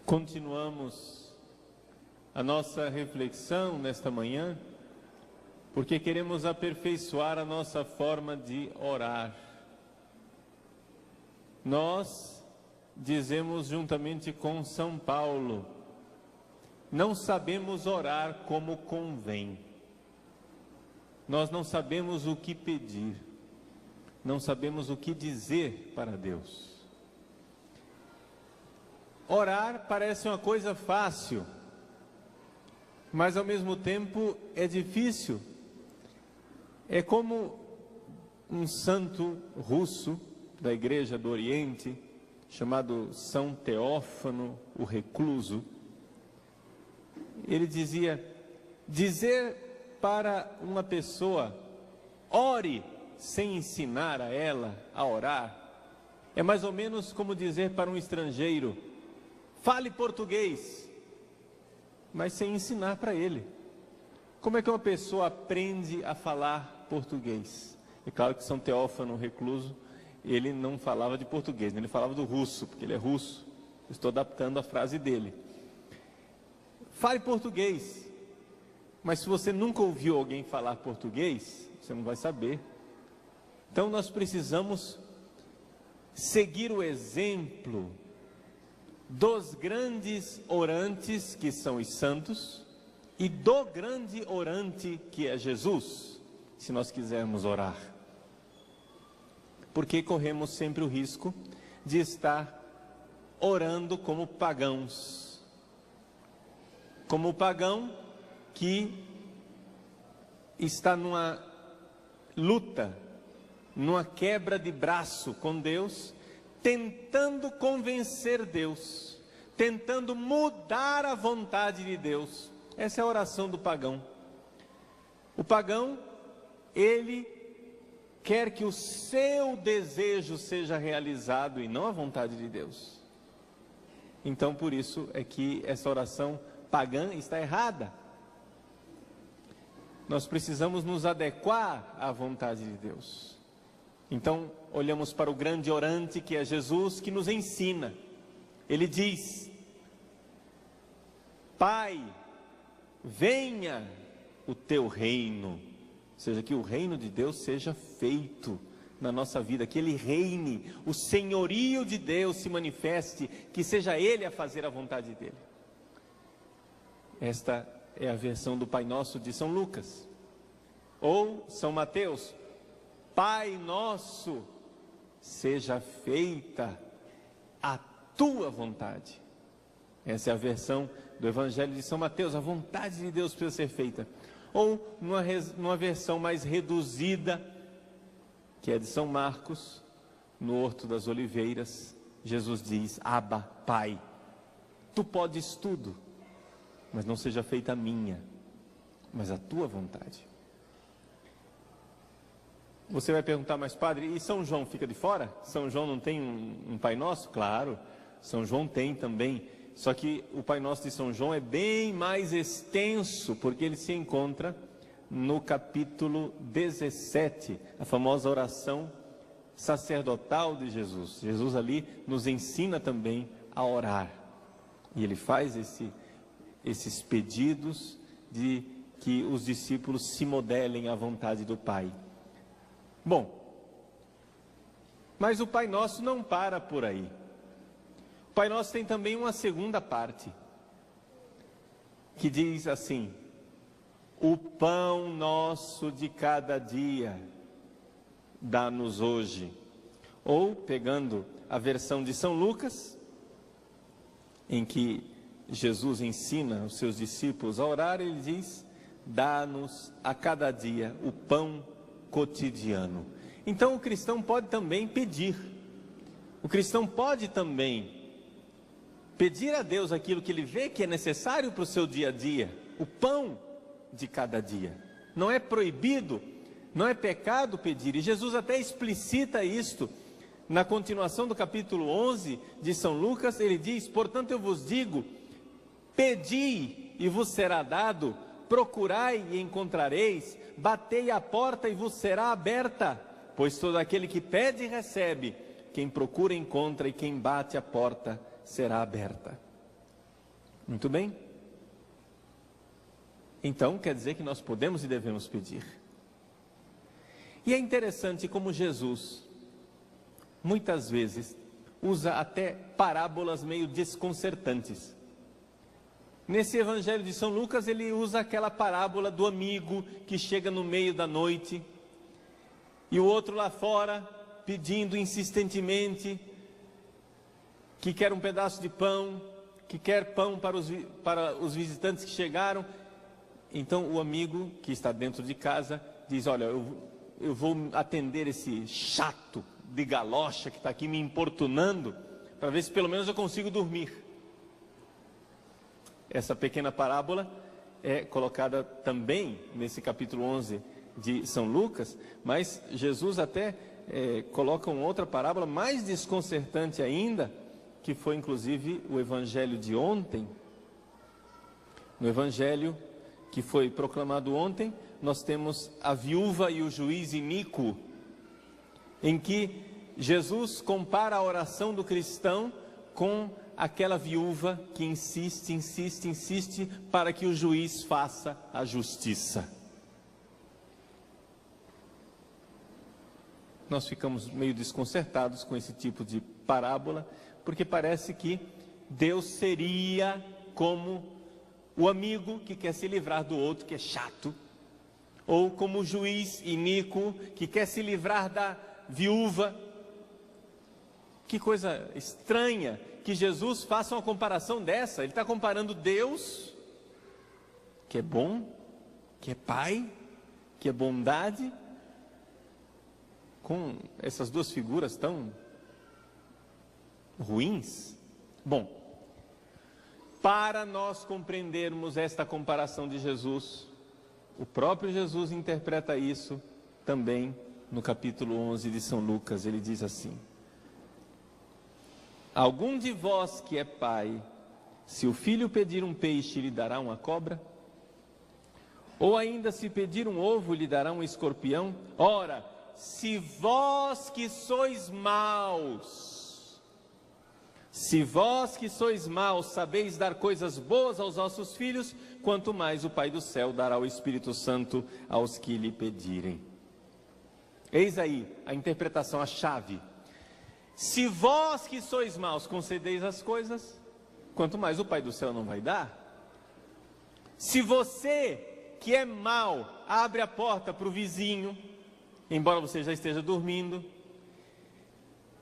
Continuamos a nossa reflexão nesta manhã, porque queremos aperfeiçoar a nossa forma de orar. Nós dizemos juntamente com São Paulo, não sabemos orar como convém. Nós não sabemos o que pedir, não sabemos o que dizer para Deus. Orar parece uma coisa fácil, mas ao mesmo tempo é difícil. É como um santo russo da Igreja do Oriente, chamado São Teófano, o Recluso. Ele dizia, dizer para uma pessoa, ore sem ensinar a ela a orar, é mais ou menos como dizer para um estrangeiro, fale português, mas sem ensinar para ele. Como é que uma pessoa aprende a falar português? É claro que São Teófano, o Recluso, ele não falava de português, ele falava do russo, porque ele é russo. Estou adaptando a frase dele. Fale português, mas se você nunca ouviu alguém falar português, você não vai saber. Então nós precisamos seguir o exemplo dos grandes orantes, que são os santos, e do grande orante, que é Jesus, se nós quisermos orar. Porque corremos sempre o risco de estar orando como pagãos. Como o pagão que está numa luta, numa quebra de braço com Deus, tentando convencer Deus, tentando mudar a vontade de Deus. Essa é a oração do pagão. O pagão, ele quer que o seu desejo seja realizado e não a vontade de Deus. Então, por isso é que essa oração pagã está errada. Nós precisamos nos adequar à vontade de Deus. Então, olhamos para o grande orante, que é Jesus, que nos ensina. Ele diz, Pai, venha o teu reino. Ou seja, que o reino de Deus seja feito na nossa vida, que Ele reine, o senhorio de Deus se manifeste, que seja Ele a fazer a vontade dEle. Esta é a versão do Pai Nosso de São Lucas. Ou São Mateus, Pai Nosso, seja feita a tua vontade. Essa é a versão do Evangelho de São Mateus, a vontade de Deus precisa ser feita. Ou numa versão mais reduzida, que é de São Marcos, no Horto das Oliveiras, Jesus diz, Abba, Pai, tu podes tudo, mas não seja feita a minha, mas a tua vontade. Você vai perguntar, mas padre, e São João fica de fora? São João não tem um Pai Nosso? Claro, São João tem também. Só que o Pai Nosso de São João é bem mais extenso, porque ele se encontra no capítulo 17, a famosa oração sacerdotal de Jesus. Jesus ali nos ensina também a orar. E ele faz esses pedidos de que os discípulos se modelem à vontade do Pai. Bom, mas o Pai Nosso não para por aí. O Pai Nosso tem também uma segunda parte, que diz assim, o pão nosso de cada dia, dá-nos hoje. Ou, pegando a versão de São Lucas, em que Jesus ensina os seus discípulos a orar, ele diz, dá-nos a cada dia o pão cotidiano. Então o cristão pode também pedir. O cristão pode também pedir a Deus aquilo que ele vê que é necessário para o seu dia a dia, o pão de cada dia. Não é proibido, não é pecado pedir. E Jesus até explicita isto na continuação do capítulo 11 de São Lucas. Ele diz, portanto eu vos digo, pedi e vos será dado, procurai e encontrareis, batei à porta e vos será aberta, pois todo aquele que pede recebe, quem procura encontra e quem bate à porta será aberta. Muito bem. Então, quer dizer que nós podemos e devemos pedir. E é interessante como Jesus, muitas vezes, usa até parábolas meio desconcertantes. Nesse Evangelho de São Lucas, ele usa aquela parábola do amigo que chega no meio da noite e o outro lá fora pedindo insistentemente que quer um pedaço de pão, que quer pão para os visitantes que chegaram. Então o amigo que está dentro de casa diz: olha, eu vou atender esse chato de galocha que está aqui me importunando, para ver se pelo menos eu consigo dormir. Essa pequena parábola é colocada também nesse capítulo 11 de São Lucas, mas Jesus até coloca uma outra parábola mais desconcertante ainda, que foi inclusive o evangelho de ontem. No evangelho que foi proclamado ontem, nós temos a viúva e o juiz iníquo, em que Jesus compara a oração do cristão com aquela viúva que insiste para que o juiz faça a justiça. Nós ficamos meio desconcertados com esse tipo de parábola, porque parece que Deus seria como o amigo que quer se livrar do outro que é chato, ou como o juiz iníquo que quer se livrar da viúva. Que coisa estranha que Jesus faça uma comparação dessa. Ele está comparando Deus, que é bom, que é Pai, que é bondade, com essas duas figuras tão ruins. Bom, para nós compreendermos esta comparação de Jesus, o próprio Jesus interpreta isso também no capítulo 11 de São Lucas. Ele diz assim: algum de vós que é pai, se o filho pedir um peixe, lhe dará uma cobra? Ou ainda, se pedir um ovo, lhe dará um escorpião? Ora, se vós que sois maus, sabeis dar coisas boas aos vossos filhos, quanto mais o Pai do céu dará o Espírito Santo aos que lhe pedirem. Eis aí a interpretação, a chave. Se vós que sois maus concedeis as coisas, quanto mais o Pai do céu não vai dar. Se você que é mau abre a porta para o vizinho, embora você já esteja dormindo,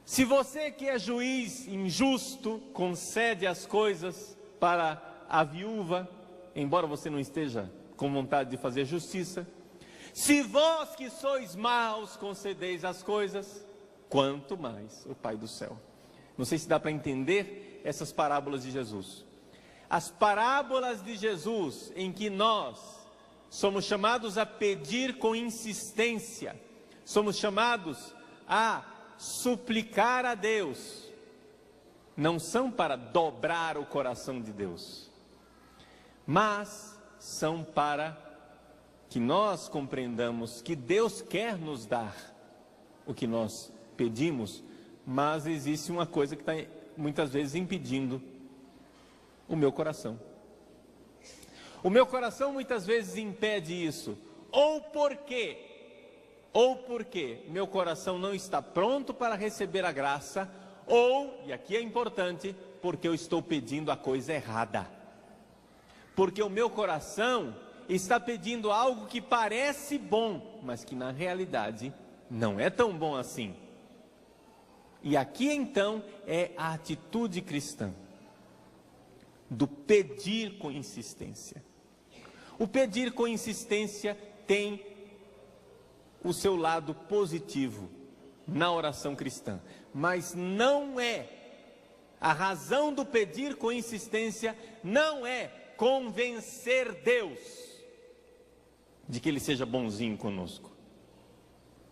se você que é juiz injusto concede as coisas para a viúva, embora você não esteja com vontade de fazer justiça, se vós que sois maus concedeis as coisas, quanto mais o Pai do céu. Não sei se dá para entender essas parábolas de Jesus. As parábolas de Jesus em que nós somos chamados a pedir com insistência, somos chamados a suplicar a Deus, não são para dobrar o coração de Deus, mas são para que nós compreendamos que Deus quer nos dar o que nós pedimos, mas existe uma coisa que está muitas vezes impedindo: o meu coração. O meu coração muitas vezes impede isso, ou porque meu coração não está pronto para receber a graça, ou, e aqui é importante, porque eu estou pedindo a coisa errada. Porque o meu coração está pedindo algo que parece bom, mas que na realidade não é tão bom assim. E aqui então é a atitude cristã, do pedir com insistência. O pedir com insistência tem o seu lado positivo na oração cristã, mas não é, a razão do pedir com insistência não é convencer Deus de que Ele seja bonzinho conosco.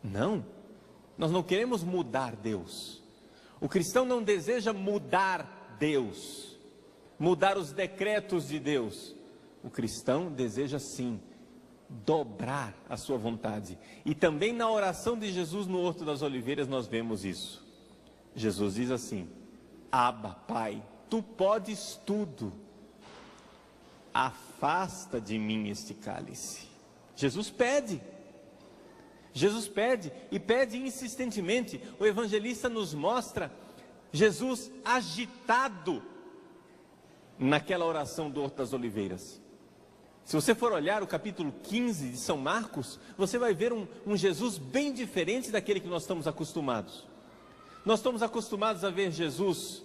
Não, nós não queremos mudar Deus. O cristão não deseja mudar Deus, mudar os decretos de Deus. O cristão deseja sim dobrar a sua vontade. E também na oração de Jesus no Horto das Oliveiras nós vemos isso. Jesus diz assim: Abba, Pai, tu podes tudo. afasta de mim este cálice. Jesus pede e pede insistentemente. O evangelista nos mostra Jesus agitado naquela oração do Horto das Oliveiras. Se você for olhar o capítulo 15 de São Marcos, você vai ver um Jesus bem diferente daquele que nós estamos acostumados. Nós estamos acostumados a ver Jesus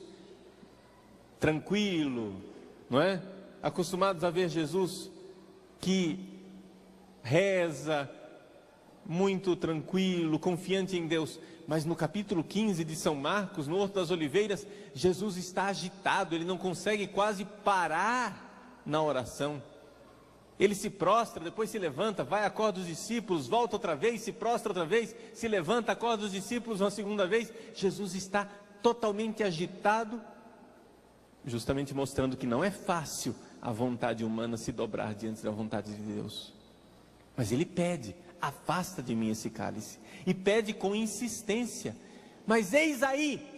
tranquilo, não é? Acostumados a ver Jesus que reza, muito tranquilo, confiante em Deus. Mas no capítulo 15 de São Marcos, no Horto das Oliveiras, Jesus está agitado, ele não consegue quase parar na oração. Ele se prostra, depois se levanta, vai, acorda os discípulos, volta outra vez, se prostra outra vez, se levanta, acorda os discípulos uma segunda vez. Jesus está totalmente agitado, justamente mostrando que não é fácil a vontade humana se dobrar diante da vontade de Deus. Mas ele pede: afasta de mim esse cálice. E pede com insistência. Mas eis aí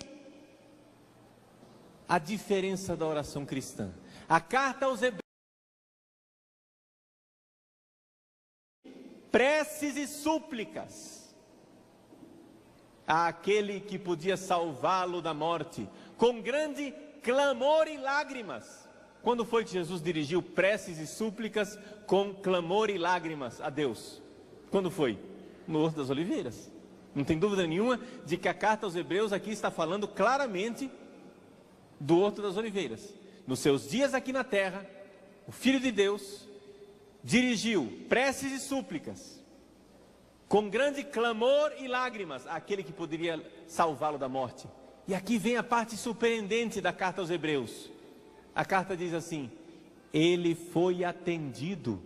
a diferença da oração cristã. A carta aos Hebreus, preces e súplicas àquele que podia salvá-lo da morte, com grande clamor e lágrimas. Quando foi que Jesus dirigiu preces e súplicas com clamor e lágrimas a Deus? Quando foi? No Horto das Oliveiras. Não tem dúvida nenhuma de que a carta aos Hebreus aqui está falando claramente do Horto das Oliveiras. Nos seus dias aqui na terra, o Filho de Deus dirigiu preces e súplicas com grande clamor e lágrimas àquele que poderia salvá-lo da morte. E aqui vem a parte surpreendente da carta aos Hebreus. A carta diz assim: ele foi atendido.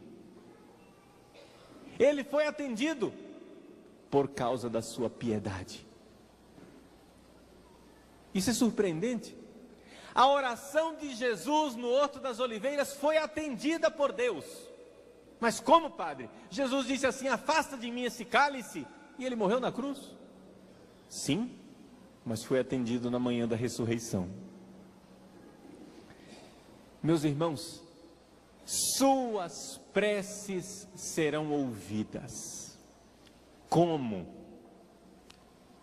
Ele foi atendido por causa da sua piedade. Isso é surpreendente. A oração de Jesus no Horto das Oliveiras foi atendida por Deus. Mas como, padre? Jesus disse assim: afasta de mim esse cálice, e ele morreu na cruz? Sim, mas foi atendido na manhã da ressurreição. Meus irmãos, suas preces serão ouvidas. Como?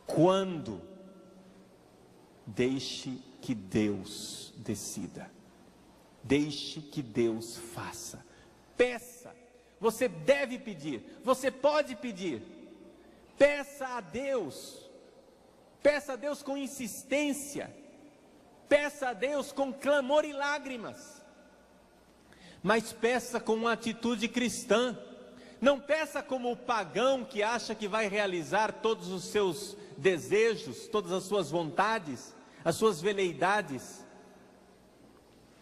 Quando? Deixe que Deus decida. Deixe que Deus faça. Peça. Você deve pedir. Você pode pedir. Peça a Deus. Peça a Deus com insistência. Peça a Deus com clamor e lágrimas. Mas peça com uma atitude cristã. Não peça como o pagão que acha que vai realizar todos os seus desejos, todas as suas vontades, as suas veleidades.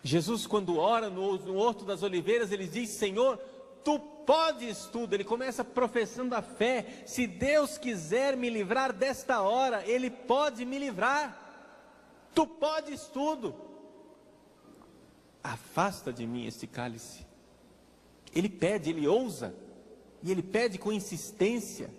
Jesus, quando ora no Horto das Oliveiras, ele diz: Senhor, Tu podes tudo. Ele começa professando a fé: se Deus quiser me livrar desta hora, Ele pode me livrar. Tu podes tudo. Afasta de mim este cálice. Ele pede, ele ousa, e ele pede com insistência,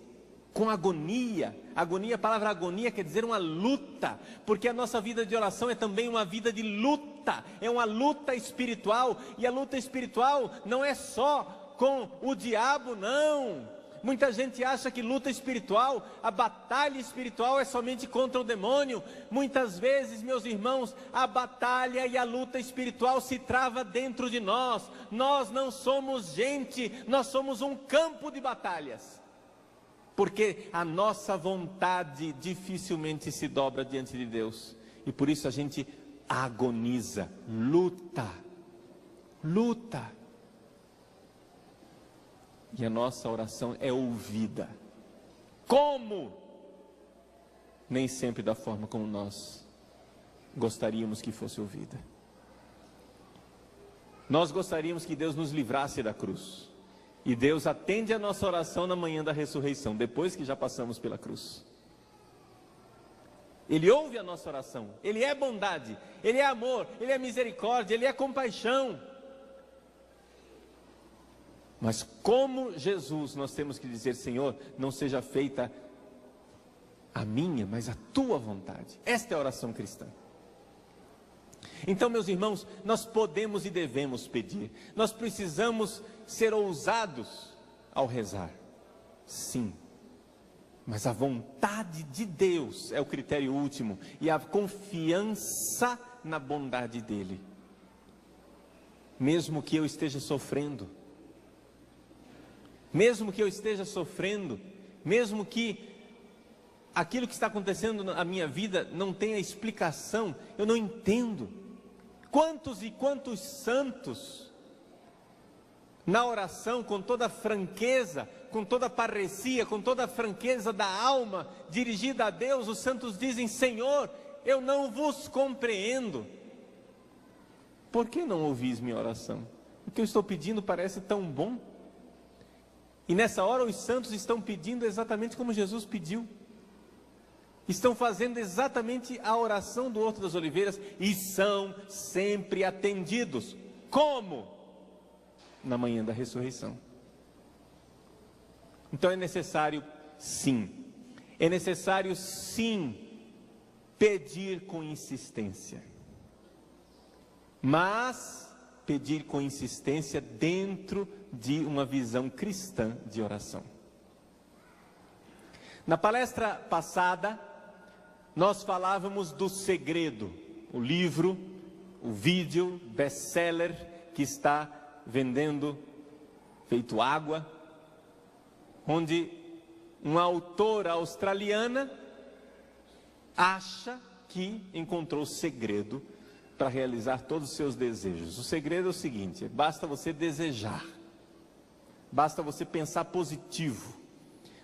com agonia. Agonia, a palavra agonia quer dizer uma luta, porque a nossa vida de oração é também uma vida de luta, é uma luta espiritual, e a luta espiritual não é só com o diabo, não. Muita gente acha que luta espiritual, a batalha espiritual é somente contra o demônio. Muitas vezes, meus irmãos, a batalha e a luta espiritual se trava dentro de nós. Nós não somos gente, nós somos um campo de batalhas. Porque a nossa vontade dificilmente se dobra diante de Deus. E por isso a gente agoniza, luta. E a nossa oração é ouvida. Como? Nem sempre da forma como nós gostaríamos que fosse ouvida. Nós gostaríamos que Deus nos livrasse da cruz. E Deus atende a nossa oração na manhã da ressurreição, depois que já passamos pela cruz. Ele ouve a nossa oração. Ele é bondade, Ele é amor, Ele é misericórdia, Ele é compaixão. Mas como Jesus, nós temos que dizer: Senhor, não seja feita a minha, mas a tua vontade. Esta é a oração cristã. Então, meus irmãos, nós podemos e devemos pedir. Nós precisamos ser ousados ao rezar. Sim. Mas a vontade de Deus é o critério último. E a confiança na bondade dEle. Mesmo que eu esteja sofrendo. Mesmo que eu esteja sofrendo. Mesmo que aquilo que está acontecendo na minha vida não tenha explicação. Eu não entendo. Quantos e quantos santos, na oração, com toda a franqueza, com toda a parresia, com toda a franqueza da alma, dirigida a Deus, os santos dizem: Senhor, eu não vos compreendo. Por que não ouvis minha oração? O que eu estou pedindo parece tão bom. E nessa hora os santos estão pedindo exatamente como Jesus pediu. Estão fazendo exatamente a oração do Horto das Oliveiras e são sempre atendidos. Como? Na manhã da ressurreição. Então é necessário sim, pedir com insistência. Mas pedir com insistência dentro de uma visão cristã de oração. Na palestra passada, nós falávamos do Segredo, o livro, o vídeo, best-seller que está vendendo feito água, onde uma autora australiana acha que encontrou o segredo para realizar todos os seus desejos. O segredo é o seguinte: basta você desejar, basta você pensar positivo,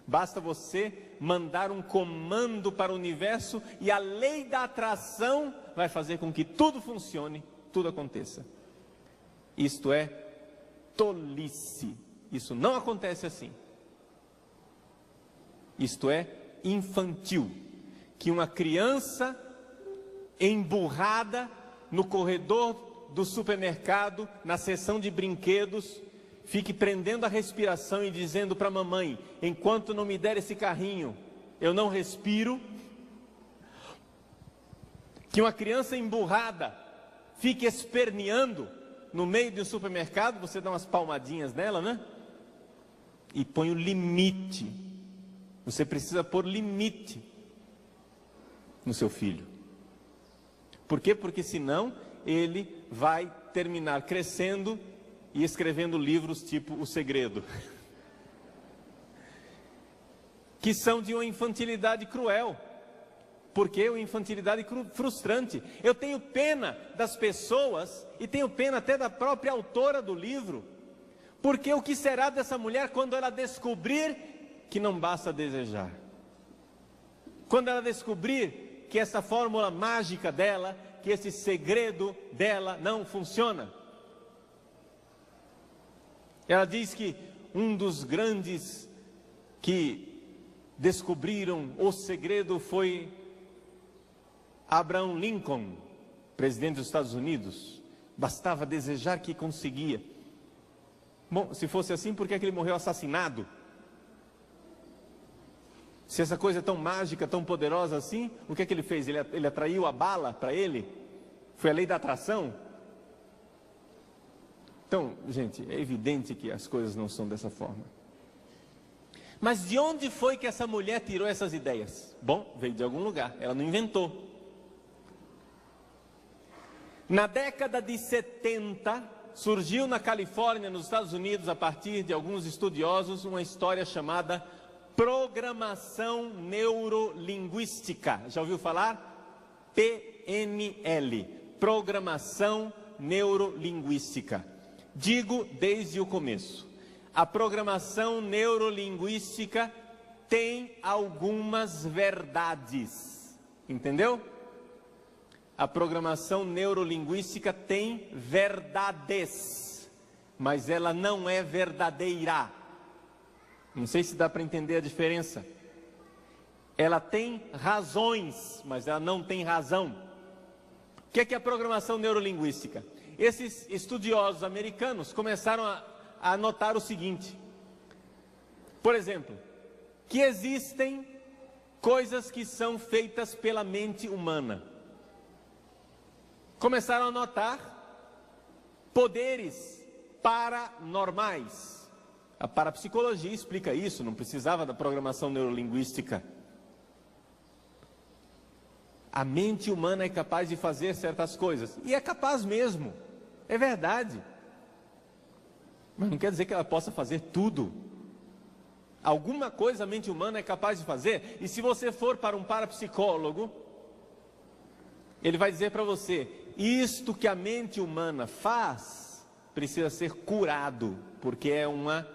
basta você mandar um comando para o universo e a lei da atração vai fazer com que tudo funcione, tudo aconteça. Isto é tolice, isso não acontece assim. Isto é infantil, que uma criança emburrada no corredor do supermercado, na seção de brinquedos, fique prendendo a respiração e dizendo para a mamãe: enquanto não me der esse carrinho, eu não respiro. Que uma criança emburrada fique esperneando no meio de um supermercado, você dá umas palmadinhas nela, né? E põe o limite. Você precisa pôr limite no seu filho. Por quê? Porque senão ele vai terminar crescendo e escrevendo livros tipo O Segredo, que são de uma infantilidade cruel. Porque uma infantilidade frustrante. Eu tenho pena das pessoas e tenho pena até da própria autora do livro. Porque o que será dessa mulher quando ela descobrir que não basta desejar? Quando ela descobrir que essa fórmula mágica dela, que esse segredo dela não funciona? Ela diz que um dos grandes que descobriram o segredo foi Abraham Lincoln, presidente dos Estados Unidos. Bastava desejar que conseguia. Bom, se fosse assim, por que é que ele morreu assassinado? Se essa coisa é tão mágica, tão poderosa assim, o que é que ele fez? Ele atraiu a bala para ele? Foi a lei da atração? Então, gente, é evidente que as coisas não são dessa forma. Mas de onde foi que essa mulher tirou essas ideias? Bom, veio de algum lugar, ela não inventou. Na década de 70, surgiu na Califórnia, nos Estados Unidos, a partir de alguns estudiosos, uma história chamada programação neurolinguística. Já ouviu falar? PNL, programação neurolinguística. Digo desde o começo, a programação neurolinguística tem algumas verdades, entendeu? A programação neurolinguística tem verdades, mas ela não é verdadeira. Não sei se dá para entender a diferença. Ela tem razões, mas ela não tem razão. O que é a programação neurolinguística? Esses estudiosos americanos começaram a notar o seguinte. Por exemplo, que existem coisas que são feitas pela mente humana. começaram a notar poderes paranormais. A parapsicologia explica isso, não precisava da programação neurolinguística. A mente humana é capaz de fazer certas coisas, e é capaz mesmo, é verdade. Mas não quer dizer que ela possa fazer tudo. Alguma coisa a mente humana é capaz de fazer, e se você for para um parapsicólogo, ele vai dizer para você, isto que a mente humana faz, precisa ser curado, porque é uma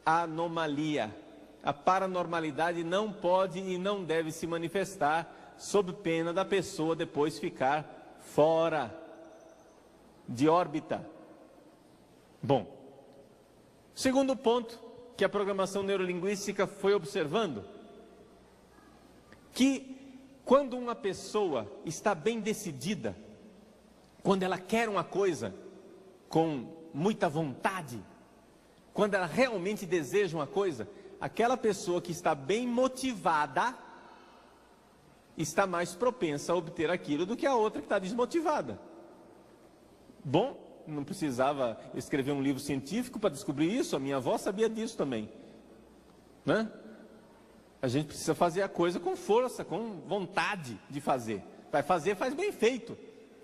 anomalia. A paranormalidade não pode e não deve se manifestar sob pena da pessoa depois ficar fora de órbita. Bom, segundo ponto que a programação neurolinguística foi observando, que quando uma pessoa está bem decidida, quando ela quer uma coisa com muita vontade, quando ela realmente deseja uma coisa, aquela pessoa que está bem motivada está mais propensa a obter aquilo do que a outra que está desmotivada. Bom, não precisava escrever um livro científico para descobrir isso, a minha avó sabia disso também, né? A gente precisa fazer a coisa com força, com vontade de fazer. Vai fazer, faz bem feito.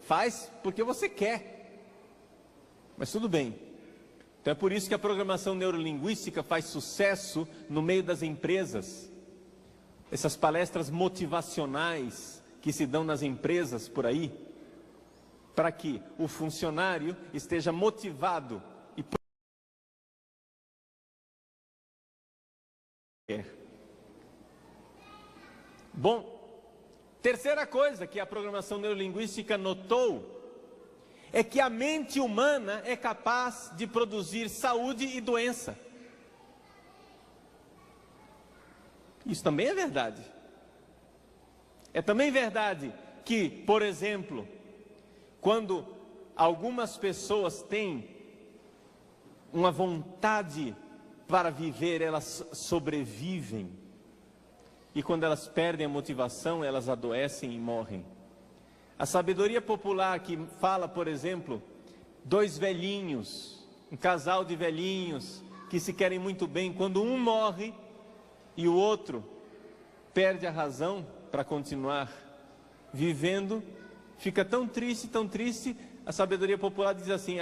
Faz porque você quer. Mas tudo bem. Então é por isso que a programação neurolinguística faz sucesso no meio das empresas. Essas palestras motivacionais que se dão nas empresas por aí, para que o funcionário esteja motivado e Bom, terceira coisa que a programação neurolinguística notou é que a mente humana é capaz de produzir saúde e doença. Isso também é verdade. É também verdade que, por exemplo, quando algumas pessoas têm uma vontade para viver, elas sobrevivem. E quando elas perdem a motivação, elas adoecem e morrem. A sabedoria popular que fala, por exemplo, dois velhinhos, um casal de velhinhos que se querem muito bem, quando um morre e o outro perde a razão para continuar vivendo, fica tão triste, a sabedoria popular diz assim,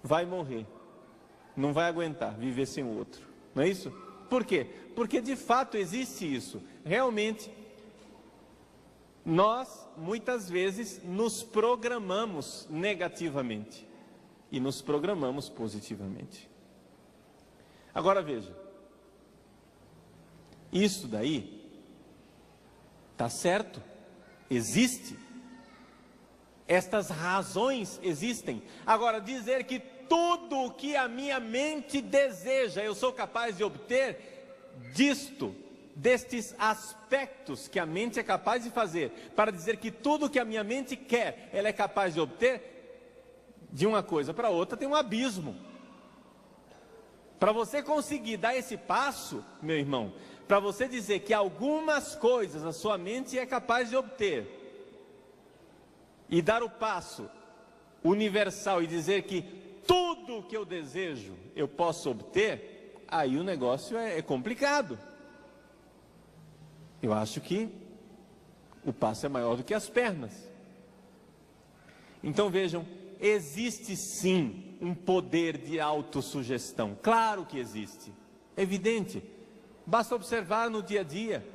vai morrer, não vai aguentar viver sem o outro, não é isso? Por quê? Porque de fato existe isso, realmente. Nós, muitas vezes, nos programamos negativamente e nos programamos positivamente. Agora veja, isso daí está certo, existe, estas razões existem. Agora, dizer que tudo o que a minha mente deseja, eu sou capaz de obter destes aspectos que a mente é capaz de fazer, para dizer que tudo que a minha mente quer, ela é capaz de obter, de uma coisa para outra tem um abismo. Para você conseguir dar esse passo, meu irmão, para você dizer que algumas coisas a sua mente é capaz de obter, e dar o passo universal e dizer que tudo que eu desejo eu posso obter, aí o negócio é complicado. Eu acho que o passo é maior do que as pernas. Então vejam, existe sim um poder de autossugestão. Claro que existe, é evidente. Basta observar no dia a dia.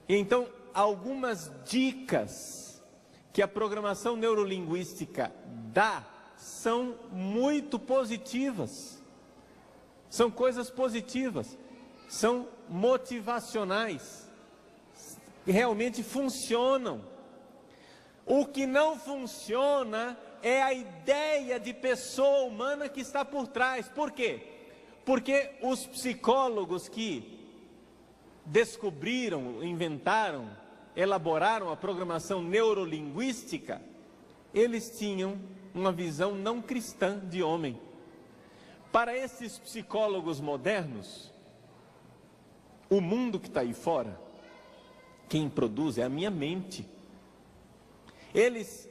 E então, algumas dicas que a programação neurolinguística dá são muito positivas. São coisas positivas, são motivacionais, e realmente funcionam. O que não funciona é a ideia de pessoa humana que está por trás. Por quê? Porque os psicólogos que descobriram, inventaram, elaboraram a programação neurolinguística, eles tinham uma visão não cristã de homem. Para esses psicólogos modernos, o mundo que está aí fora, quem produz é a minha mente. Eles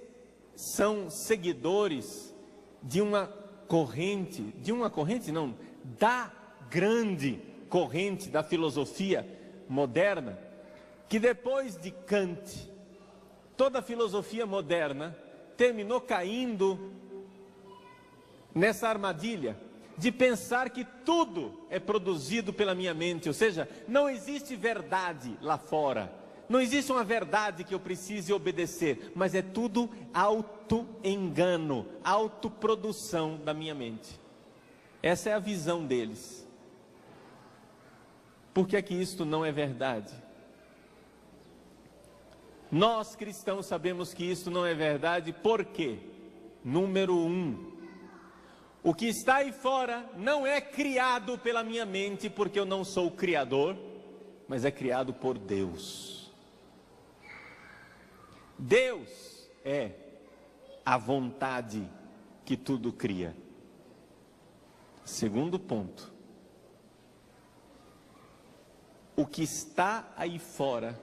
são seguidores da grande corrente da filosofia moderna, que depois de Kant, toda a filosofia moderna terminou caindo nessa armadilha de pensar que tudo é produzido pela minha mente, ou seja, não existe verdade lá fora, não existe uma verdade que eu precise obedecer, mas é tudo auto-engano, autoprodução da minha mente. Essa é a visão deles. Por que é que isto não é verdade? Nós cristãos sabemos que isto não é verdade, por quê? Número 1, o que está aí fora não é criado pela minha mente, porque eu não sou o criador, mas é criado por Deus. Deus é a vontade que tudo cria. Segundo ponto, o que está aí fora,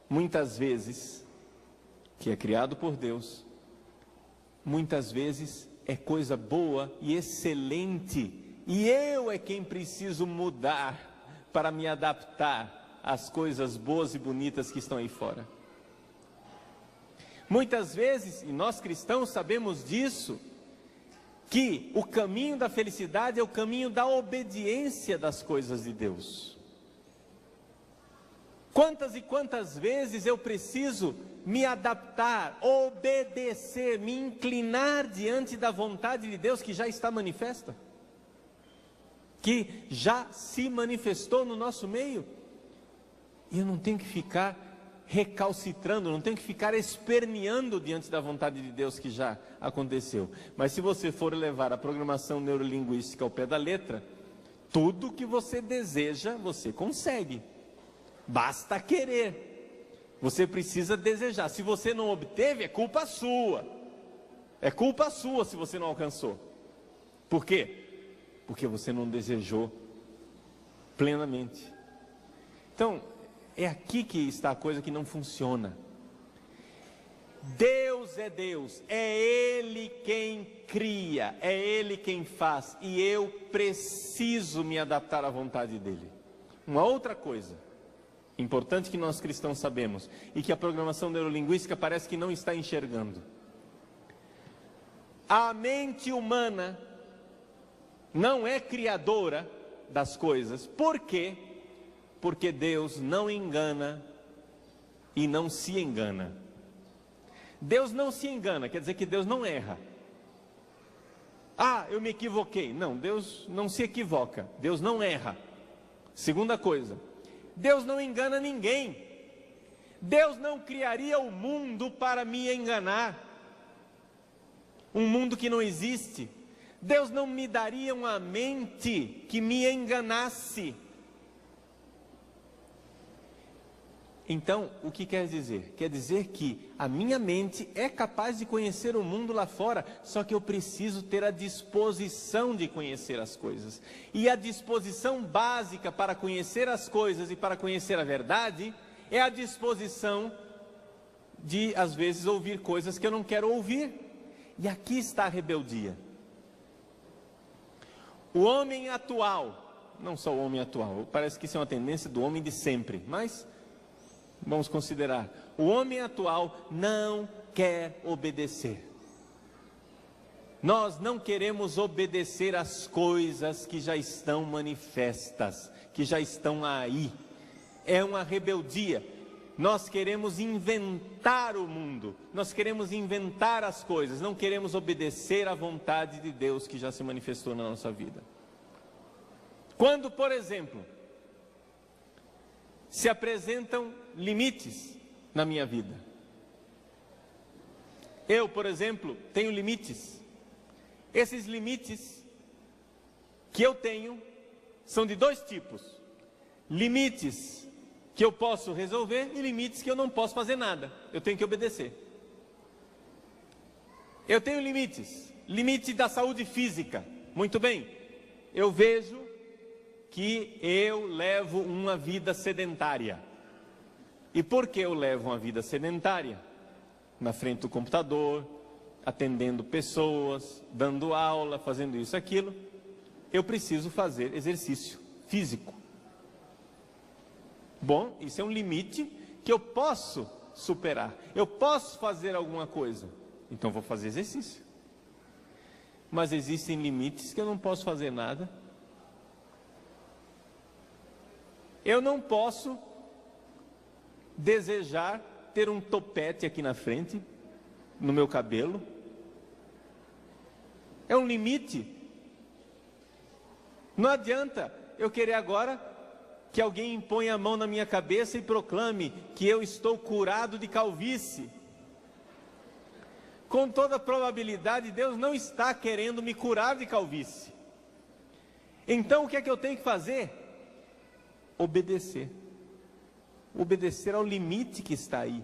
muitas vezes, que é criado por Deus, muitas vezes é coisa boa e excelente, e eu é quem preciso mudar para me adaptar às coisas boas e bonitas que estão aí fora. Muitas vezes, e nós cristãos sabemos disso, que o caminho da felicidade é o caminho da obediência das coisas de Deus. Quantas e quantas vezes eu preciso me adaptar, obedecer, me inclinar diante da vontade de Deus que já está manifesta, que já se manifestou no nosso meio, e eu não tenho que ficar recalcitrando, não tenho que ficar esperneando diante da vontade de Deus que já aconteceu. Mas se você for levar a programação neurolinguística ao pé da letra, tudo que você deseja, você consegue. Basta querer. Você precisa desejar. Se você não obteve, é culpa sua. É culpa sua se você não alcançou. Por quê? Porque você não desejou plenamente. Então, é aqui que está a coisa que não funciona. Deus é Deus, é Ele quem cria, é Ele quem faz, e eu preciso me adaptar à vontade dEle. Uma outra coisa importante que nós cristãos sabemos, e que a programação neurolinguística parece que não está enxergando: a mente humana não é criadora das coisas. Por quê? Porque Deus não engana e não se engana. Deus não se engana, quer dizer que Deus não erra. Ah, eu me equivoquei. Não, Deus não se equivoca, Deus não erra. Segunda coisa, Deus não engana ninguém. Deus não criaria o mundo para me enganar, um mundo que não existe. Deus não me daria uma mente que me enganasse. Então, o que quer dizer? Quer dizer que a minha mente é capaz de conhecer o mundo lá fora, só que eu preciso ter a disposição de conhecer as coisas. E a disposição básica para conhecer as coisas e para conhecer a verdade é a disposição de, às vezes, ouvir coisas que eu não quero ouvir. E aqui está a rebeldia. O homem atual, não só o homem atual, parece que isso é uma tendência do homem de sempre, mas vamos considerar, o homem atual não quer obedecer. Nós não queremos obedecer às coisas que já estão manifestas, que já estão aí. É uma rebeldia. Nós queremos inventar o mundo, nós queremos inventar as coisas, não queremos obedecer à vontade de Deus que já se manifestou na nossa vida. Quando, por exemplo, se apresentam limites na minha vida. Eu, por exemplo, tenho limites. Esses limites que eu tenho são de dois tipos: limites que eu posso resolver e limites que eu não posso fazer nada, eu tenho que obedecer. Eu tenho limites, limite da saúde física. Muito bem, eu vejo que eu levo uma vida sedentária. E por que eu levo uma vida sedentária? na frente do computador, atendendo pessoas, dando aula, fazendo isso, aquilo, eu preciso fazer exercício físico. Bom, isso é um limite que eu posso superar. Eu posso fazer alguma coisa, então vou fazer exercício. Mas existem limites que eu não posso fazer nada. Eu não posso desejar ter um topete aqui na frente, no meu cabelo. É um limite. Não adianta eu querer agora que alguém imponha a mão na minha cabeça e proclame que eu estou curado de calvície. Com toda probabilidade, Deus não está querendo me curar de calvície. Então, o que é que eu tenho que fazer? Obedecer. Obedecer ao limite que está aí.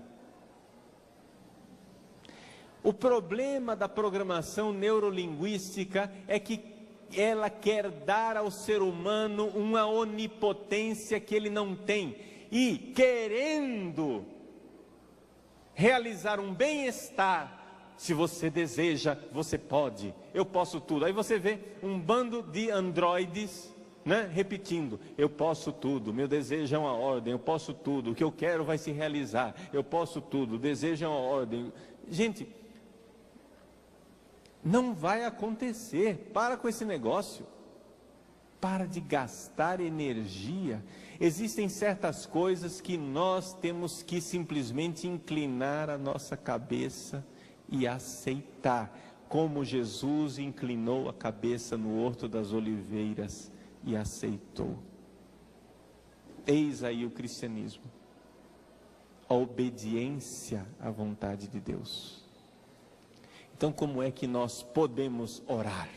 O problema da programação neurolinguística é que ela quer dar ao ser humano uma onipotência que ele não tem. E querendo realizar um bem-estar, se você deseja, você pode, eu posso tudo. Aí você vê um bando de androides, né, repetindo, eu posso tudo, meu desejo é uma ordem, eu posso tudo, o que eu quero vai se realizar, eu posso tudo, o desejo é uma ordem. Gente, não vai acontecer, para com esse negócio, para de gastar energia. Existem certas coisas que nós temos que simplesmente inclinar a nossa cabeça e aceitar, como Jesus inclinou a cabeça no Horto das Oliveiras e aceitou. Eis aí o cristianismo, a obediência à vontade de Deus. Então, como é que nós podemos orar?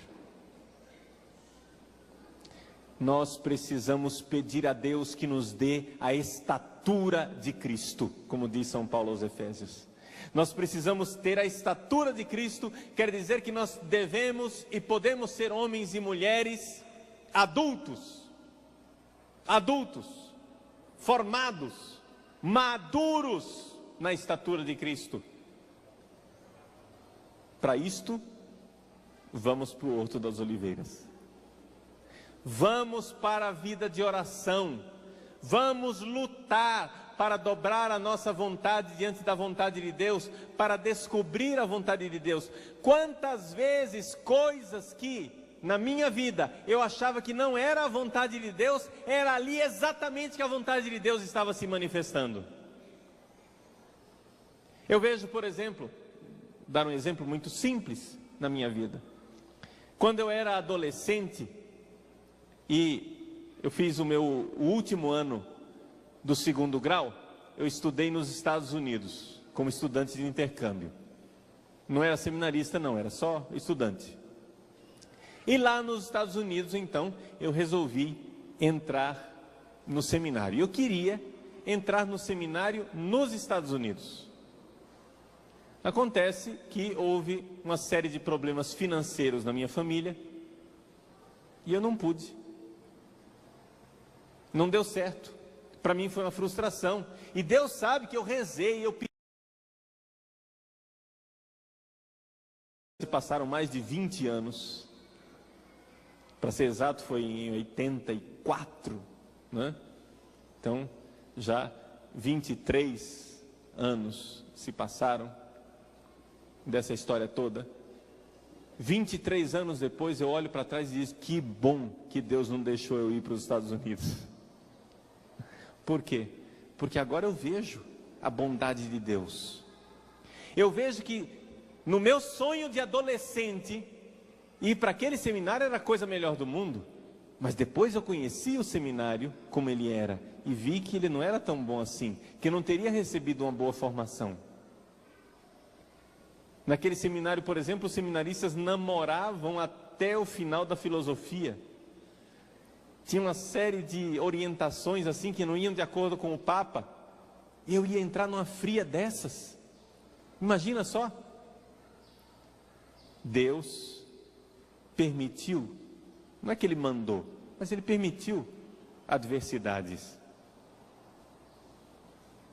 Nós precisamos pedir a Deus que nos dê a estatura de Cristo, como diz São Paulo aos Efésios. Nós precisamos ter a estatura de Cristo, quer dizer que nós devemos e podemos ser homens e mulheres adultos, formados, maduros na estatura de Cristo. Para isto, vamos para o Horto das Oliveiras. Vamos para a vida de oração. Vamos lutar para dobrar a nossa vontade diante da vontade de Deus, para descobrir a vontade de Deus. Quantas vezes coisas que na minha vida eu achava que não era a vontade de Deus, era ali exatamente que a vontade de Deus estava se manifestando. Eu vejo, por exemplo, dar um exemplo muito simples na minha vida. Quando eu era adolescente e eu fiz o último ano do 2º grau, eu estudei nos Estados Unidos como estudante de intercâmbio. Não era seminarista não, era só estudante. E lá nos Estados Unidos, então, eu resolvi entrar no seminário. Eu queria entrar no seminário nos Estados Unidos. Acontece que houve uma série de problemas financeiros na minha família e eu não pude. Não deu certo. Para mim foi uma frustração. E Deus sabe que eu rezei, eu pedi. Passaram mais de 20 anos. Para ser exato, foi em 84, né? Então, já 23 anos se passaram dessa história toda. 23 anos depois eu olho para trás e digo, que bom que Deus não deixou eu ir para os Estados Unidos. Por quê? Porque agora eu vejo a bondade de Deus. Eu vejo que no meu sonho de adolescente, ir para aquele seminário era a coisa melhor do mundo. Mas depois eu conheci o seminário como ele era e vi que ele não era tão bom assim, que eu não teria recebido uma boa formação. Naquele seminário, por exemplo, os seminaristas namoravam até o final da filosofia. Tinha uma série de orientações assim que não iam de acordo com o Papa. E eu ia entrar numa fria dessas. Imagina só. Deus permitiu, não é que Ele mandou, mas Ele permitiu adversidades.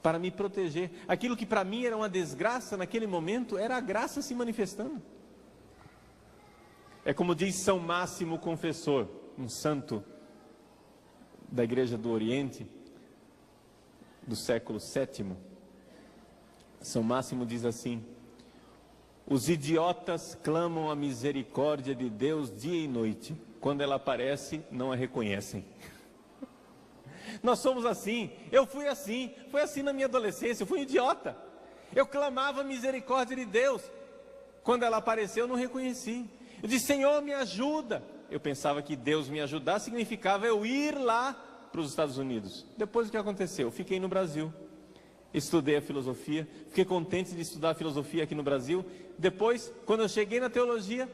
para me proteger. Aquilo que para mim era uma desgraça naquele momento, era a graça se manifestando. É como diz São Máximo Confessor, um santo da Igreja do Oriente, do século VII. São Máximo diz assim: os idiotas clamam a misericórdia de Deus dia e noite. Quando ela aparece, não a reconhecem. Nós somos assim, eu fui assim, foi assim na minha adolescência, eu fui um idiota. Eu clamava a misericórdia de Deus. Quando ela apareceu, eu não reconheci. Eu disse: Senhor, me ajuda. Eu pensava que Deus me ajudar significava eu ir lá para os Estados Unidos. Depois o que aconteceu? Eu fiquei no Brasil, estudei a filosofia, fiquei contente de estudar a filosofia aqui no Brasil. Depois, quando eu cheguei na teologia,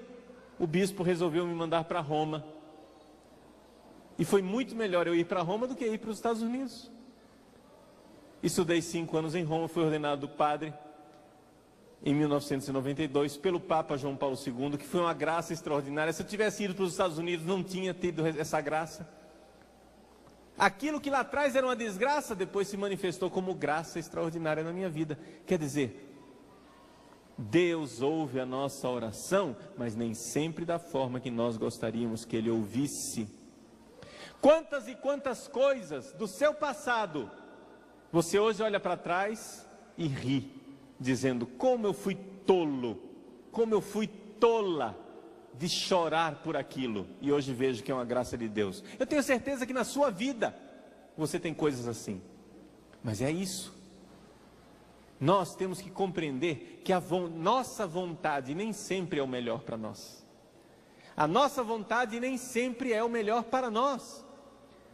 o bispo resolveu me mandar para Roma. E foi muito melhor eu ir para Roma do que ir para os Estados Unidos. Estudei 5 anos em Roma, fui ordenado padre em 1992 pelo Papa João Paulo II, que foi uma graça extraordinária. Se eu tivesse ido para os Estados Unidos, não tinha tido essa graça. Aquilo que lá atrás era uma desgraça, depois se manifestou como graça extraordinária na minha vida. Quer dizer, Deus ouve a nossa oração, mas nem sempre da forma que nós gostaríamos que Ele ouvisse. Quantas e quantas coisas do seu passado, você hoje olha para trás e ri, dizendo: como eu fui tolo, como eu fui tola de chorar por aquilo, e hoje vejo que é uma graça de Deus. Eu tenho certeza que na sua vida você tem coisas assim, mas é isso. Nós temos que compreender que nossa vontade nem sempre é o melhor para nós. A nossa vontade nem sempre é o melhor para nós.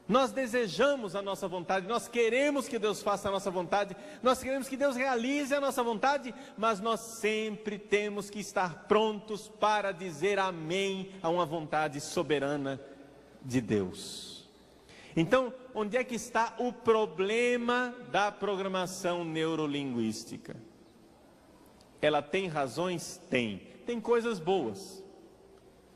Nós desejamos a nossa vontade, nós queremos que Deus faça a nossa vontade, nós queremos que Deus realize a nossa vontade, mas nós sempre temos que estar prontos para dizer amém a uma vontade soberana de Deus. Então, onde é que está o problema da programação neurolinguística? Ela tem razões? Tem. Tem coisas boas.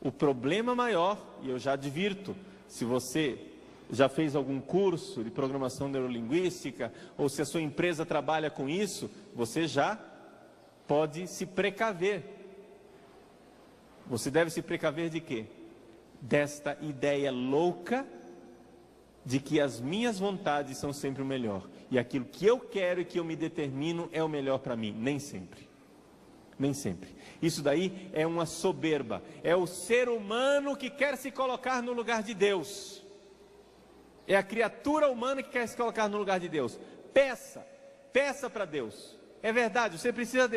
O problema maior, e eu já advirto, se você já fez algum curso de programação neurolinguística, ou se a sua empresa trabalha com isso, você já pode se precaver. Você deve se precaver de quê? Desta ideia louca de que as minhas vontades são sempre o melhor, e aquilo que eu quero e que eu me determino é o melhor para mim. Nem sempre. Nem sempre. Isso daí é uma soberba. É o ser humano que quer se colocar no lugar de Deus. É a criatura humana que quer se colocar no lugar de Deus. Peça para Deus. É verdade, você precisa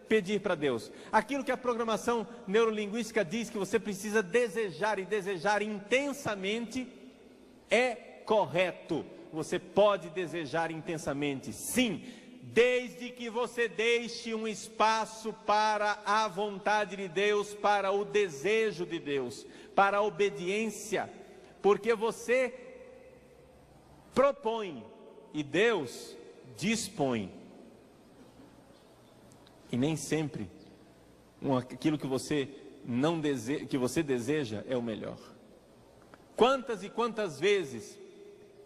pedir para Deus. Aquilo que a programação neurolinguística diz que você precisa desejar, e desejar intensamente, é correto. Você pode desejar intensamente, sim, desde que você deixe um espaço para a vontade de Deus, para o desejo de Deus, para a obediência, porque você propõe e Deus dispõe, e nem sempre aquilo que você não deseja, que você deseja, é o melhor. Quantas e quantas vezes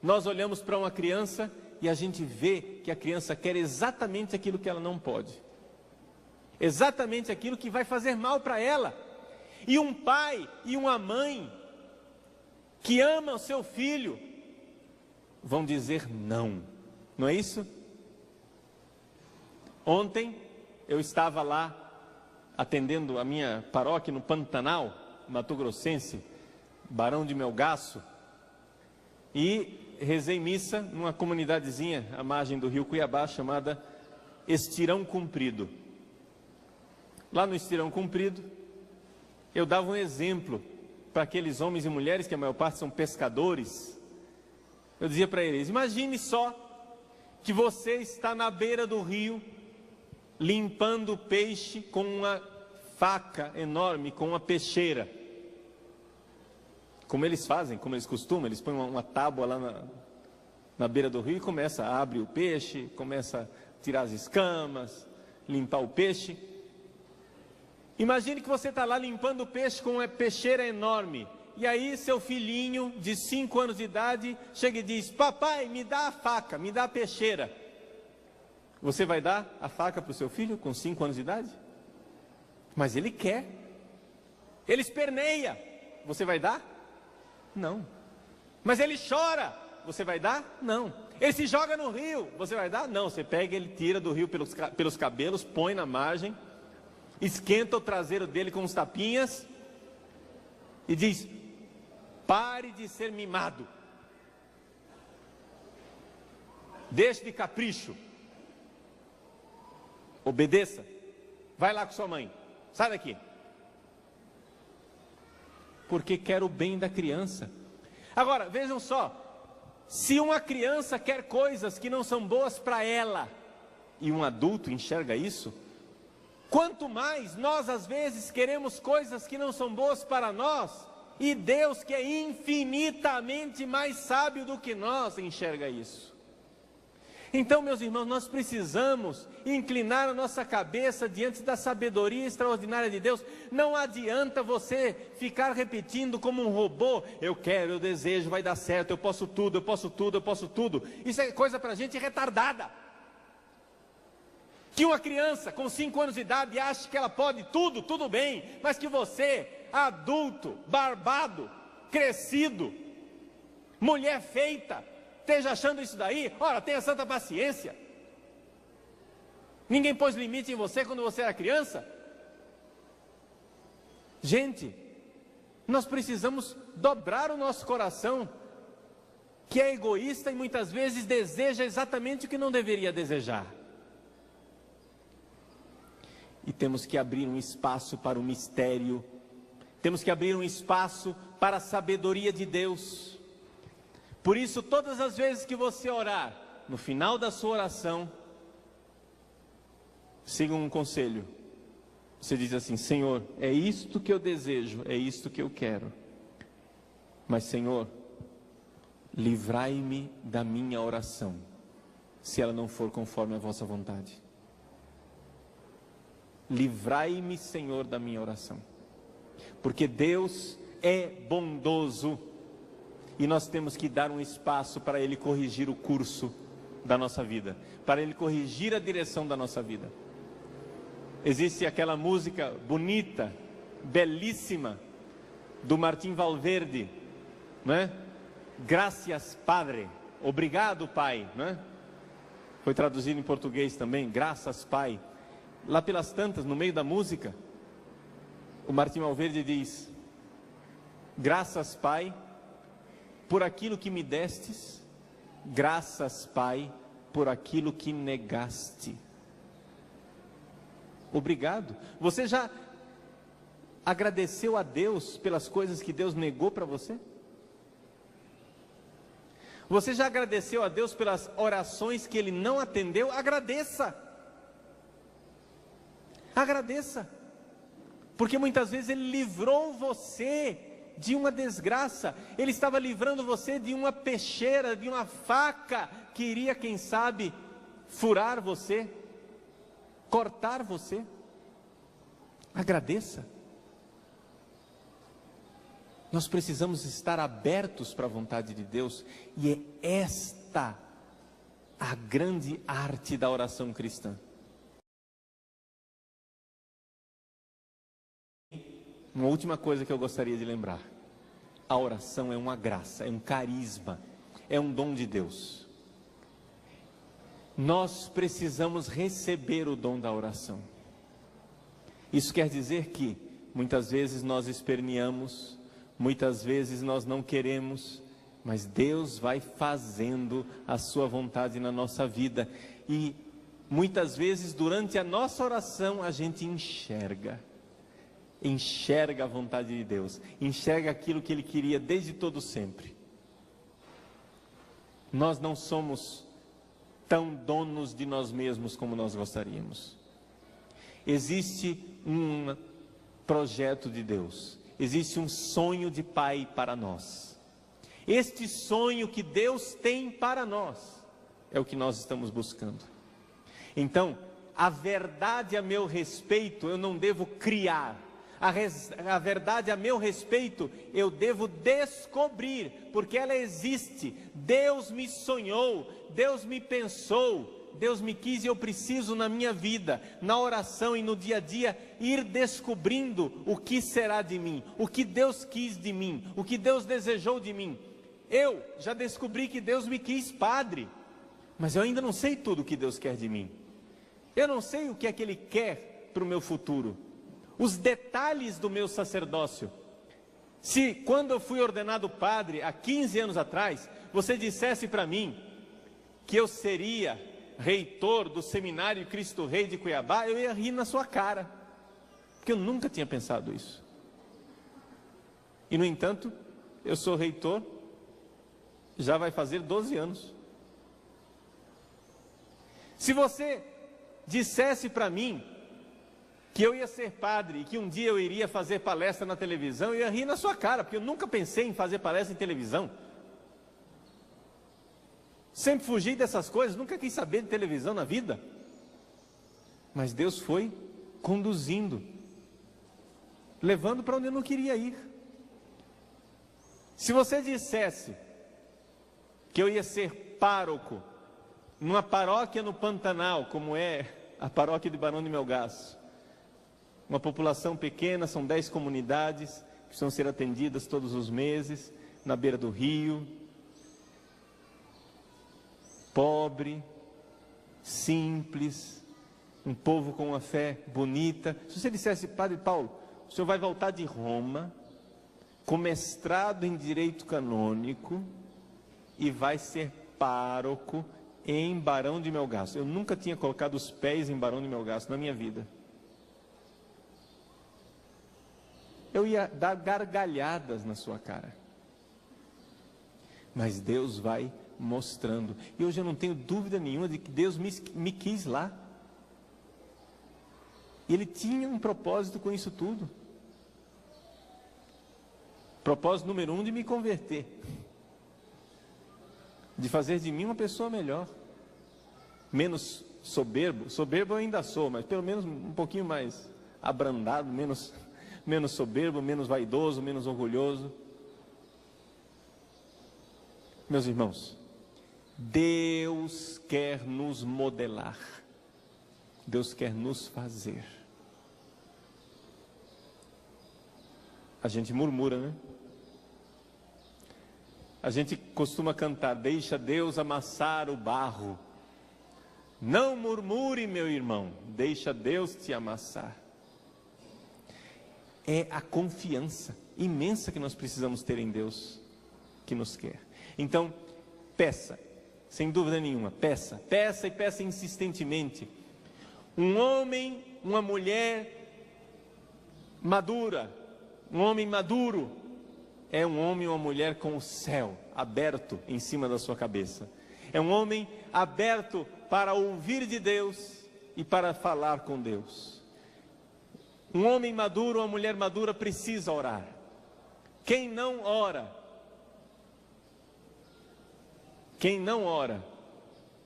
nós olhamos para uma criança e a gente vê que a criança quer exatamente aquilo que ela não pode, exatamente aquilo que vai fazer mal para ela, e um pai e uma mãe que amam o seu filho vão dizer não, não é isso? Ontem eu estava lá atendendo a minha paróquia no Pantanal, Mato Grossense, Barão de Melgaço, e rezei missa numa comunidadezinha à margem do rio Cuiabá, chamada Estirão Comprido. Lá no Estirão Comprido, eu dava um exemplo para aqueles homens e mulheres, que a maior parte são pescadores. Eu dizia para eles: imagine só que você está na beira do rio, limpando o peixe com uma faca enorme, com uma peixeira. Como eles fazem, como eles costumam, eles põem uma tábua lá na beira do rio e abre o peixe, começa a tirar as escamas, limpar o peixe. Imagine que você está lá limpando o peixe com uma peixeira enorme, e aí seu filhinho de 5 anos de idade chega e diz: papai, me dá a faca, me dá a peixeira. Você vai dar a faca para o seu filho com 5 anos de idade? Mas ele quer. Ele esperneia. Você vai dar? Não. Mas ele chora. Você vai dar? Não. Ele se joga no rio. Você vai dar? Não. Você pega ele, tira do rio pelos cabelos, põe na margem, esquenta o traseiro dele com uns tapinhas e diz: pare de ser mimado. Deixe de capricho. Obedeça. Vai lá com sua mãe. Sai daqui. Porque quer o bem da criança. Agora, vejam só. Se uma criança quer coisas que não são boas para ela, e um adulto enxerga isso, quanto mais nós às vezes queremos coisas que não são boas para nós, e Deus, que é infinitamente mais sábio do que nós, enxerga isso. Então, meus irmãos, nós precisamos inclinar a nossa cabeça diante da sabedoria extraordinária de Deus. Não adianta você ficar repetindo como um robô: eu quero, eu desejo, vai dar certo, eu posso tudo, eu posso tudo, eu posso tudo. Isso é coisa para gente retardada. Que uma criança com 5 anos de idade ache que ela pode tudo, tudo bem, mas que você, adulto, barbado, crescido, mulher feita, esteja achando isso daí. Ora, tenha santa paciência. Ninguém pôs limite em você quando você era criança. Gente, nós precisamos dobrar o nosso coração, que é egoísta e muitas vezes deseja exatamente o que não deveria desejar. E temos que abrir um espaço para o mistério, temos que abrir um espaço para a sabedoria de Deus. Por isso, todas as vezes que você orar, no final da sua oração, siga um conselho. Você diz assim: Senhor, é isto que eu desejo, é isto que eu quero. Mas, Senhor, livrai-me da minha oração, se ela não for conforme a vossa vontade. Livrai-me, Senhor, da minha oração. Porque Deus é bondoso. E nós temos que dar um espaço para Ele corrigir o curso da nossa vida, para Ele corrigir a direção da nossa vida. Existe aquela música bonita, belíssima, do Martim Valverde, né? Gracias, Padre. Obrigado, Pai, né? Foi traduzido em português também, graças, Pai. Lá pelas tantas, no meio da música, o Martim Valverde diz: graças, Pai, por aquilo que me destes, graças, Pai, por aquilo que negaste. Obrigado. Você já agradeceu a Deus pelas coisas que Deus negou para você? Você já agradeceu a Deus pelas orações que Ele não atendeu? Agradeça. Agradeça. Porque muitas vezes Ele livrou você de uma desgraça. Ele estava livrando você de uma peixeira, de uma faca que iria, quem sabe, furar você, cortar você. Agradeça. Nós precisamos estar abertos para a vontade de Deus, e é esta a grande arte da oração cristã. Uma última coisa que eu gostaria de lembrar: a oração é uma graça, é um carisma, é um dom de Deus. Nós precisamos receber o dom da oração. Isso quer dizer que muitas vezes nós esperneamos, muitas vezes nós não queremos, mas Deus vai fazendo a sua vontade na nossa vida, e muitas vezes durante a nossa oração a gente enxerga a vontade de Deus, enxerga aquilo que Ele queria desde todo sempre. Nós não somos tão donos de nós mesmos como nós gostaríamos. Existe um projeto de Deus, existe um sonho de Pai para nós. Este sonho que Deus tem para nós é o que nós estamos buscando. Então, a verdade a meu respeito eu não devo criar. A verdade a meu respeito eu devo descobrir, porque ela existe. Deus me sonhou, Deus me pensou, Deus me quis e eu preciso na minha vida, na oração e no dia a dia, ir descobrindo o que será de mim, o que Deus quis de mim, o que Deus desejou de mim. Eu já descobri que Deus me quis padre, mas eu ainda não sei tudo o que Deus quer de mim. Eu não sei o que é que Ele quer para o meu futuro, os detalhes do meu sacerdócio. Se quando eu fui ordenado padre, há 15 anos atrás, você dissesse para mim que eu seria reitor do Seminário Cristo Rei de Cuiabá, eu ia rir na sua cara, porque eu nunca tinha pensado isso. E no entanto, eu sou reitor, já vai fazer 12 anos. Se você dissesse para mim que eu ia ser padre e que um dia eu iria fazer palestra na televisão, eu ia rir na sua cara, porque eu nunca pensei em fazer palestra em televisão. Sempre fugi dessas coisas, nunca quis saber de televisão na vida. Mas Deus foi conduzindo, levando para onde eu não queria ir. Se você dissesse que eu ia ser pároco numa paróquia no Pantanal, como é a paróquia de Barão de Melgaço, uma população pequena, são 10 comunidades que precisam ser atendidas todos os meses, na beira do rio, pobre, simples, um povo com uma fé bonita. Se você dissesse, Padre Paulo, o senhor vai voltar de Roma, com mestrado em direito canônico, e vai ser pároco em Barão de Melgaço. Eu nunca tinha colocado os pés em Barão de Melgaço na minha vida. Eu ia dar gargalhadas na sua cara. Mas Deus vai mostrando. E hoje eu não tenho dúvida nenhuma de que Deus me quis lá. E Ele tinha um propósito com isso tudo. Propósito número 1, de me converter. De fazer de mim uma pessoa melhor. Menos soberbo. Soberbo eu ainda sou, mas pelo menos um pouquinho mais abrandado, menos soberbo, menos vaidoso, menos orgulhoso. Meus irmãos, Deus quer nos modelar. Deus quer nos fazer. A gente murmura, né? A gente costuma cantar, deixa Deus amassar o barro. Não murmure, meu irmão, deixa Deus te amassar. É a confiança imensa que nós precisamos ter em Deus, que nos quer. Então, peça, sem dúvida nenhuma, peça e peça insistentemente. Um homem, uma mulher madura, um homem maduro, é um homem ou uma mulher com o céu aberto em cima da sua cabeça. É um homem aberto para ouvir de Deus e para falar com Deus. Um homem maduro, uma mulher madura precisa orar. Quem não ora,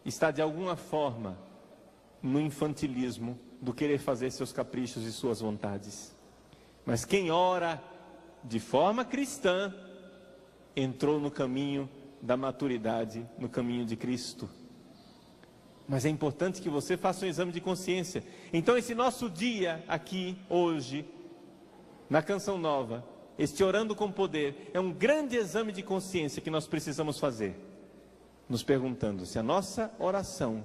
está de alguma forma no infantilismo do querer fazer seus caprichos e suas vontades. Mas quem ora de forma cristã, entrou no caminho da maturidade, no caminho de Cristo. Mas é importante que você faça um exame de consciência. Então esse nosso dia aqui, hoje, na Canção Nova, este Orando com Poder, é um grande exame de consciência que nós precisamos fazer. Nos perguntando se a nossa oração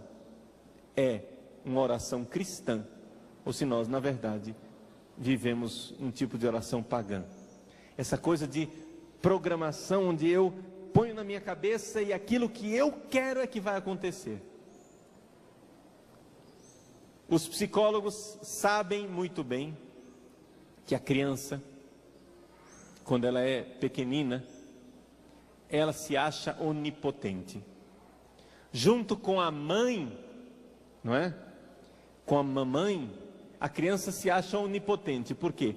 é uma oração cristã, ou se nós, na verdade, vivemos um tipo de oração pagã. Essa coisa de programação, onde eu ponho na minha cabeça e aquilo que eu quero é que vai acontecer. Os psicólogos sabem muito bem que a criança, quando ela é pequenina, ela se acha onipotente. Junto com a mãe, não é? Com a mamãe, a criança se acha onipotente. Por quê?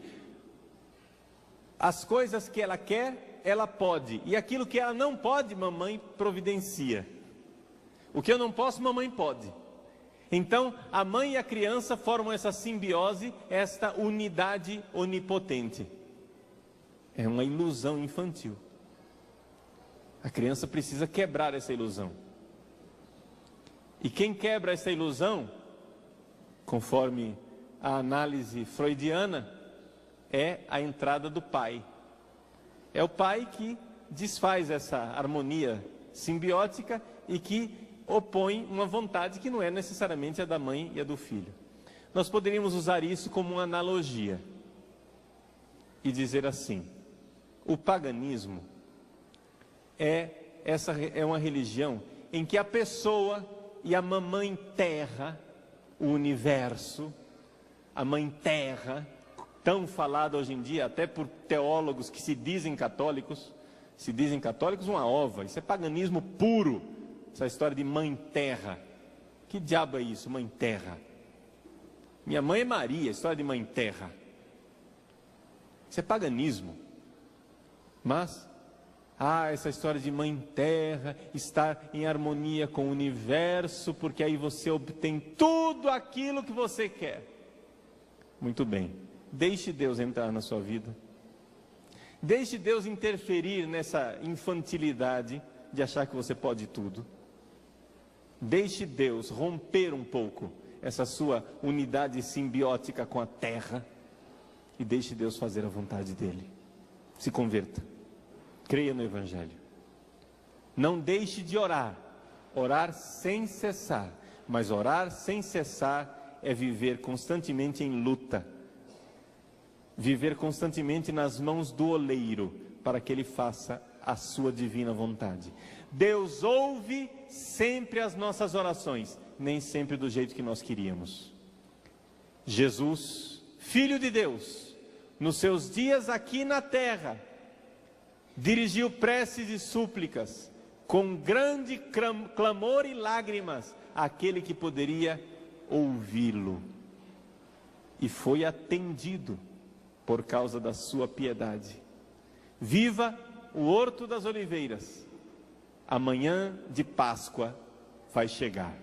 As coisas que ela quer, ela pode. E aquilo que ela não pode, mamãe providencia. O que eu não posso, mamãe pode. Então, a mãe e a criança formam essa simbiose, esta unidade onipotente. É uma ilusão infantil. A criança precisa quebrar essa ilusão. E quem quebra essa ilusão, conforme a análise freudiana, é a entrada do pai. É o pai que desfaz essa harmonia simbiótica e que opõe uma vontade que não é necessariamente a da mãe e a do filho. Nós poderíamos usar isso como uma analogia e dizer assim: o paganismo é uma religião em que a pessoa e a mamãe terra, o universo, a mãe terra, tão falada hoje em dia até por teólogos que se dizem católicos uma ova, isso é paganismo puro, essa história de mãe terra. Que diabo é isso, mãe terra? Minha mãe é Maria, história de mãe terra. Isso é paganismo. Mas, essa história de mãe terra, estar em harmonia com o universo, porque aí você obtém tudo aquilo que você quer. Muito bem, deixe Deus entrar na sua vida. Deixe Deus interferir nessa infantilidade de achar que você pode tudo. Deixe Deus romper um pouco essa sua unidade simbiótica com a terra e deixe Deus fazer a vontade dele. Se converta. Creia no Evangelho. Não deixe de orar. Orar sem cessar. Mas orar sem cessar é viver constantemente em luta. Viver constantemente nas mãos do oleiro, para que ele faça a sua divina vontade. Deus ouve sempre as nossas orações, nem sempre do jeito que nós queríamos. Jesus, Filho de Deus, nos seus dias aqui na terra, dirigiu preces e súplicas, com grande clamor e lágrimas, àquele que poderia ouvi-lo. E foi atendido por causa da sua piedade. Viva o Horto das Oliveiras. Amanhã de Páscoa vai chegar.